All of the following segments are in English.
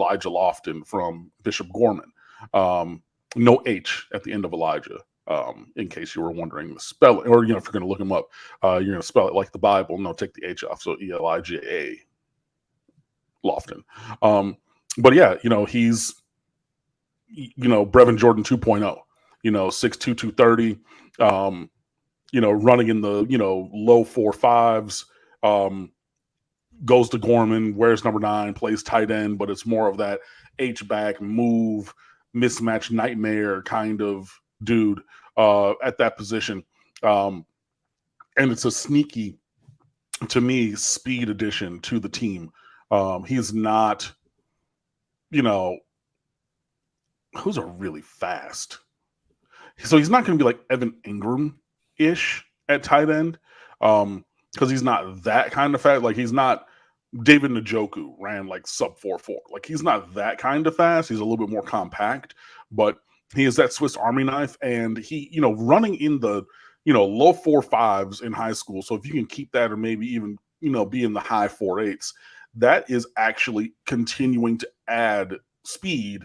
Elijah Lofton from Bishop Gorman. No H at the end of Elijah, in case you were wondering the spelling, or if you're going to look him up, you're going to spell it like the Bible. No, take the H off. So Elija Lofton. But yeah, he's Brevin Jordan 2.0. 6'2", 230. Running in the low 4.5s. Goes to Gorman, wears number 9, plays tight end, but it's more of that H-back move, mismatch nightmare kind of dude at that position. And it's a sneaky, to me, speed addition to the team. He's not, who's a really fast. So he's not going to be like Evan Ingram-ish at tight end because he's not that kind of fast. Like he's not David Njoku ran like sub 4.4. Like he's not that kind of fast. He's a little bit more compact, but he is that Swiss Army knife. And he, running in the, low 4.5s in high school. So if you can keep that or maybe even, be in the high 4.8s, that is actually continuing to add speed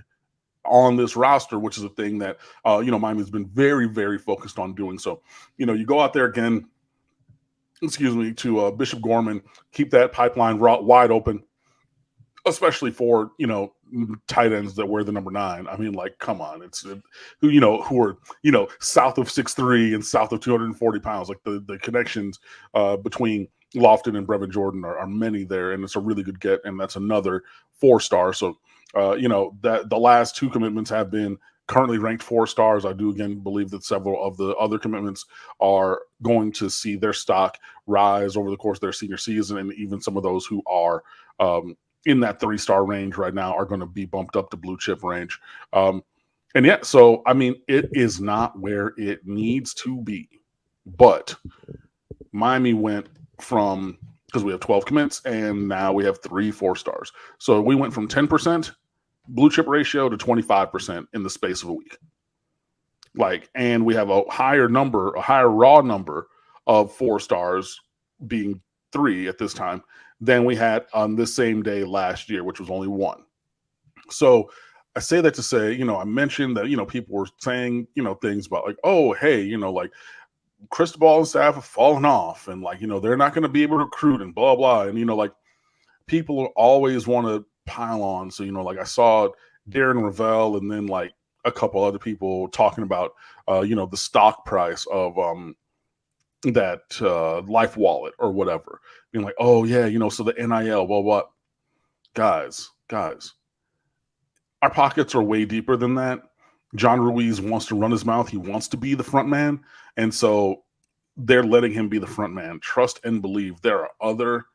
on this roster, which is a thing that, Miami's been very, very focused on doing. So, you go out there again, to Bishop Gorman, keep that pipeline wide open, especially for, tight ends that wear the number 9. I mean, like, come on. It's who are, south of 6'3" and south of 240 pounds. Like the connections between Lofton and Brevin Jordan are many there, and it's a really good get. And that's another 4-star. So, that the last 2 commitments have been currently ranked 4 stars. I do again believe that several of the other commitments are going to see their stock rise over the course of their senior season, and even some of those who are in that 3-star range right now are going to be bumped up to blue chip range. And yeah, so I mean, it is not where it needs to be, but Miami went from, because we have 12 commits and now we have 3 4-stars. So we went from 10% blue chip ratio to 25% in the space of a week. And we have a higher raw number of 4-stars, being 3 at this time, than we had on this same day last year, which was only 1. So I say that to say, I mentioned that, people were saying, things about like, oh, hey, Cristobal and staff have fallen off and they're not going to be able to recruit and blah, blah. And, people always want to pile on. So, I saw Darren Ravel and then a couple other people talking about, the stock price of that Life Wallet or whatever. Being like, oh, yeah, so the NIL, well, what? Guys, our pockets are way deeper than that. John Ruiz wants to run his mouth. He wants to be the front man. And so they're letting him be the front man. Trust and believe there are other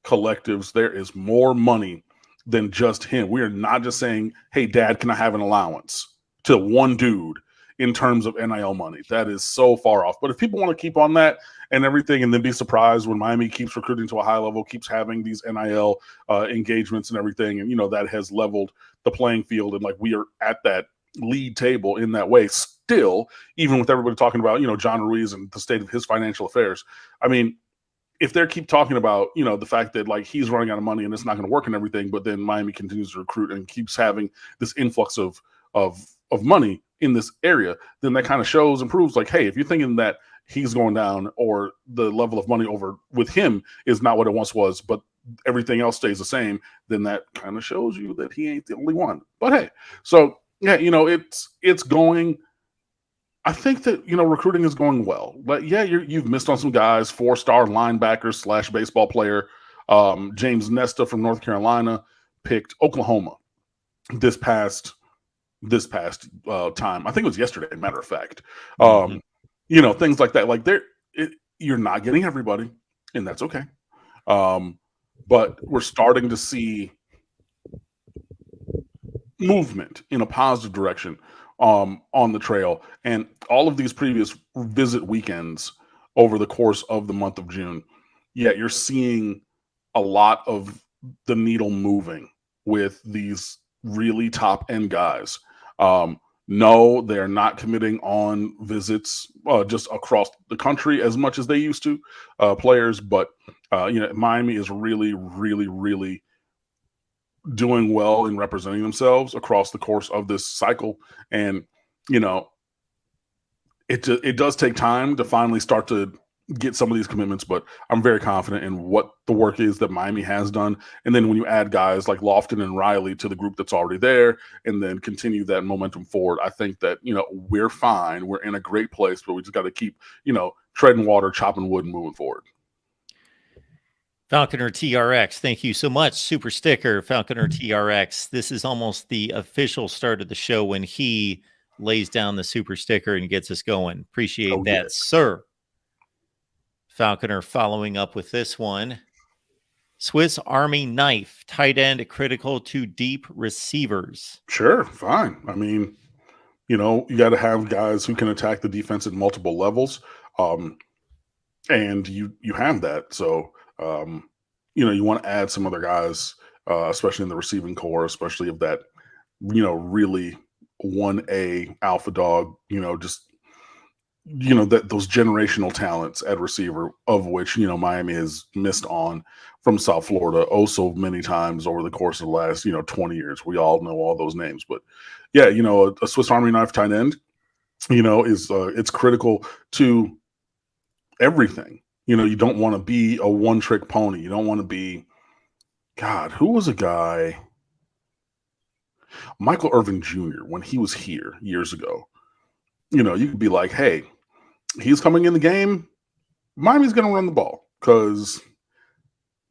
collectives. There is more money than just him. We are not just saying, hey, Dad, can I have an allowance to one dude in terms of NIL money. That is so far off. But if people want to keep on that and everything and then be surprised when Miami keeps recruiting to a high level, keeps having these NIL engagements and everything, and, that has leveled the playing field, and we are at that lead table in that way still, even with everybody talking about, John Ruiz and the state of his financial affairs. I mean, if they keep talking about, the fact that he's running out of money and it's not going to work and everything, but then Miami continues to recruit and keeps having this influx of money in this area, then that kind of shows and proves hey, if you're thinking that he's going down or the level of money over with him is not what it once was, but everything else stays the same, then that kind of shows you that he ain't the only one. But hey, so yeah, it's going. I think that, recruiting is going well. But yeah, you've missed on some guys, 4-star linebacker / baseball player. James Nesta from North Carolina picked Oklahoma this past time. I think it was yesterday, matter of fact. Things like that. You're not getting everybody, and that's okay. But we're starting to see movement in a positive direction on the trail, and all of these previous visit weekends over the course of the month of June, you're seeing a lot of the needle moving with these really top end guys. No, they're not committing on visits just across the country as much as they used to, players, but Miami is really, really, really doing well and representing themselves across the course of this cycle. And, you know, it does take time to finally start to get some of these commitments, but I'm very confident in what the work is that Miami has done. And then when you add guys like Lofton and Riley to the group that's already there and then continue that momentum forward, I think that, you know, we're fine. We're in a great place, but we just got to keep, you know, treading water, chopping wood, and moving forward. Falconer TRX, thank you so much. Super sticker, Falconer TRX. This is almost the official start of the show when he lays down the super sticker and gets us going. Appreciate that, sir. Falconer following up with this one. Swiss Army knife, tight end, critical to deep receivers. Sure, fine. I mean, you know, you got to have guys who can attack the defense at multiple levels. And you have that. So, you know, you want to add some other guys, especially in the receiving core, especially of that, you know, really 1A alpha dog, you know, just, you know, that those generational talents at receiver, of which, you know, Miami has missed on from South Florida oh so many times over the course of the last, you know, 20 years. We all know all those names. But yeah, you know, a Swiss Army knife tight end, you know, is it's critical to everything. You know, you don't want to be a one-trick pony. You don't want to be, God, who was a guy? Michael Irvin Jr., when he was here years ago, you know, you could be like, hey, he's coming in the game. Miami's going to run the ball because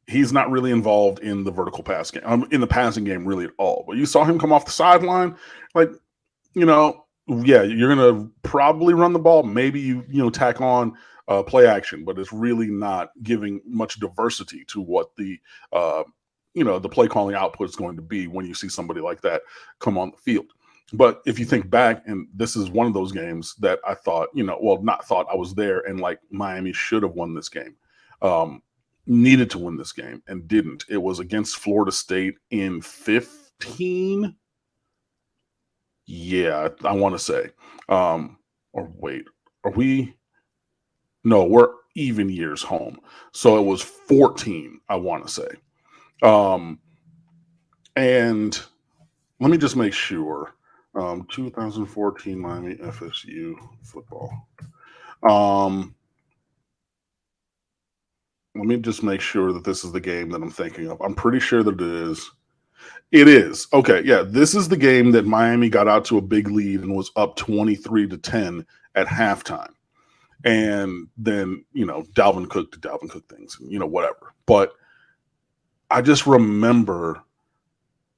he's not really involved in the vertical pass game, in the passing game really at all. But you saw him come off the sideline, like, you know, yeah, you're going to probably run the ball. Maybe you know, tack on play action, but it's really not giving much diversity to what the, you know, the play calling output is going to be when you see somebody like that come on the field. But if you think back, and this is one of those games that I thought, you know, well, not thought, I was there and like Miami should have won this game, needed to win this game and didn't. It was against Florida State in 15. Yeah, I want to say. Or wait, are we? No, we're even years home. So it was 14, I want to say. And let me just make sure. 2014 Miami FSU football. Let me just make sure that this is the game that I'm thinking of. I'm pretty sure that it is. It is. Okay, yeah, this is the game that Miami got out to a big lead and was up 23-10 at halftime. And then, you know, Dalvin Cook did Dalvin Cook things, and, you know, whatever. But I just remember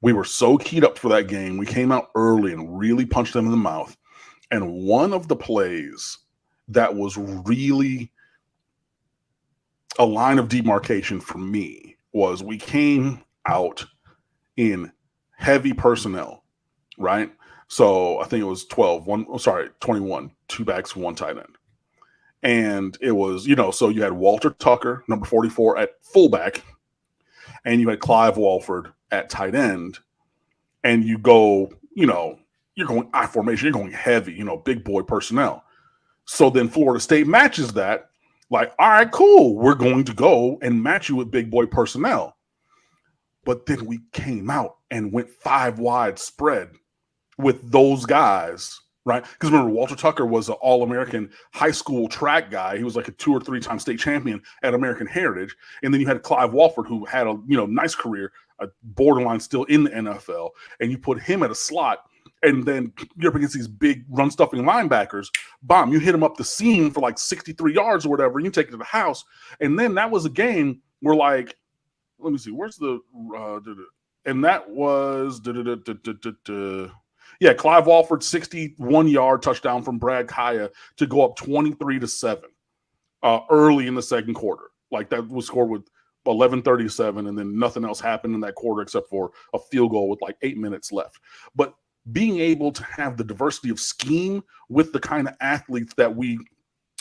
we were so keyed up for that game. We came out early and really punched them in the mouth. And one of the plays that was really a line of demarcation for me was we came out in heavy personnel, right? So I think it was 21, two backs, one tight end. And it was, you know, so you had Walter Tucker, number 44 at fullback, and you had Clive Walford at tight end. And you go, you know, you're going I formation, you're going heavy, you know, big boy personnel. So then Florida State matches that, like, all right, cool, we're going to go and match you with big boy personnel. But then we came out and went 5 wide spread with those guys, right? Because remember, Walter Tucker was an All-American high school track guy. He was like a 2 or 3 time state champion at American Heritage. And then you had Clive Walford, who had a, you know, nice career, a borderline still in the NFL. And you put him at a slot, and then you're up against these big run-stuffing linebackers. Bomb, you hit him up the seam for like 63 yards or whatever, and you take it to the house. And then that was a game where, like, let me see, where's the and that was yeah, Clive Walford, 61-yard touchdown from Brad Kaya to go up 23-7 early in the second quarter. Like, that was scored with 11:37, and then nothing else happened in that quarter except for a field goal with like 8 minutes left. But being able to have the diversity of scheme with the kind of athletes that we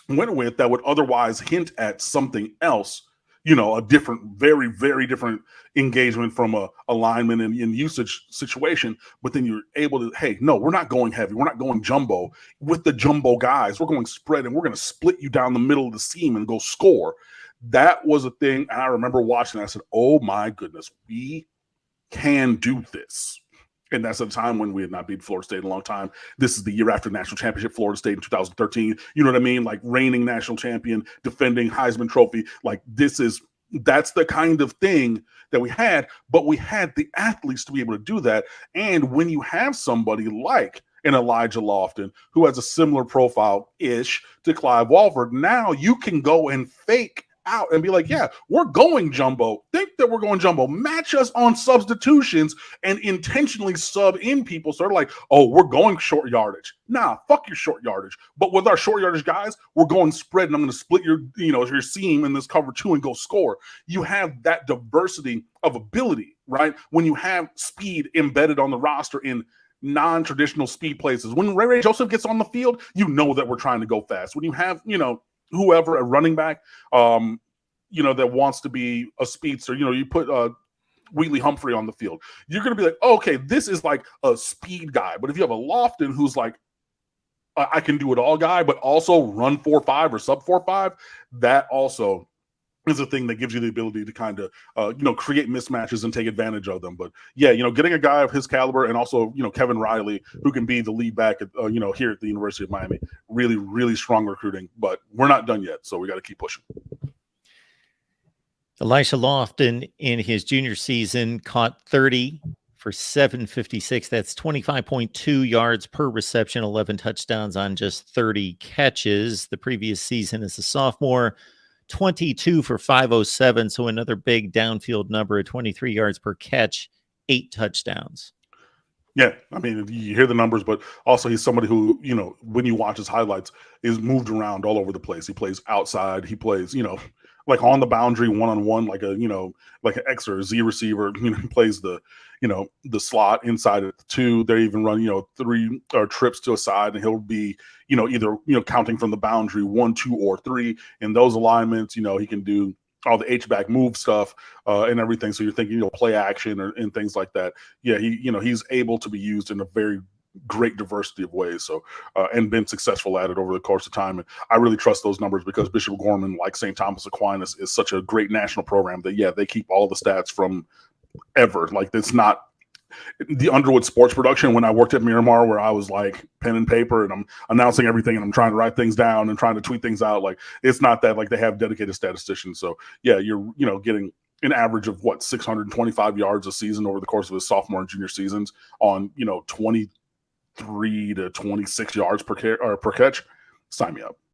went with that would otherwise hint at something else, you know, a different, very, very different engagement from a alignment and usage situation. But then you're able to, hey, no, we're not going heavy. We're not going jumbo with the jumbo guys. We're going spread, and we're going to split you down the middle of the seam and go score. That was a thing. And I remember watching, I said, oh my goodness, we can do this. And that's at a time when we had not beat Florida State in a long time. This is the year after national championship, Florida State in 2013. You know what I mean? Like reigning national champion, defending Heisman Trophy. Like that's the kind of thing that we had, but we had the athletes to be able to do that. And when you have somebody like an Elijah Lofton, who has a similar profile-ish to Clive Walford, now you can go and fake out and be like, yeah, we're going jumbo. Think that we're going jumbo. Match us on substitutions and intentionally sub in people. So they're like, oh, we're going short yardage. Nah, fuck your short yardage. But with our short yardage guys, we're going spread, and I'm going to split your seam in this cover 2 and go score. You have that diversity of ability, right? When you have speed embedded on the roster in non-traditional speed places. When Ray Joseph gets on the field, you know that we're trying to go fast. When you have, whoever, a running back, that wants to be a speedster, you put Wheatley Humphrey on the field, you're going to be like, oh, okay, this is like a speed guy. But if you have a Lofton who's like, I can do it all guy, but also run 4.5 or sub 4.5, that also is a thing that gives you the ability to kind of, create mismatches and take advantage of them. But yeah, getting a guy of his caliber, and also, Kevin Riley, who can be the lead back at, here at the University of Miami, really, really strong recruiting, but we're not done yet. So we got to keep pushing. Elisha Lofton in his junior season caught 30 for 756. That's 25.2 yards per reception, 11 touchdowns on just 30 catches. The previous season as a sophomore, 22 for 507. So another big downfield number of 23 yards per catch, 8 touchdowns. Yeah, I mean, you hear the numbers, but also he's somebody who, when you watch his highlights, is moved around all over the place. He plays outside. He plays, like on the boundary, one-on-one, like like an X or a Z receiver. He plays the slot inside of the 2. They even run, 3 trips to a side, and he'll be, either, counting from the boundary 1, 2, or 3. In those alignments, he can do all the H-back move stuff and everything. So you're thinking, play action and things like that. Yeah, he's able to be used in a very great diversity of ways. So and been successful at it over the course of time. And I really trust those numbers because Bishop Gorman, like St. Thomas Aquinas, is such a great national program that they keep all the stats from ever. Like, it's not the Underwood sports production when I worked at Miramar, where I was like pen and paper and I'm announcing everything and I'm trying to write things down and trying to tweet things out. Like, it's not that. Like, they have dedicated statisticians. So yeah, you're getting an average of 625 yards a season over the course of his sophomore and junior seasons on 23 to 26 yards per catch. Sign me up.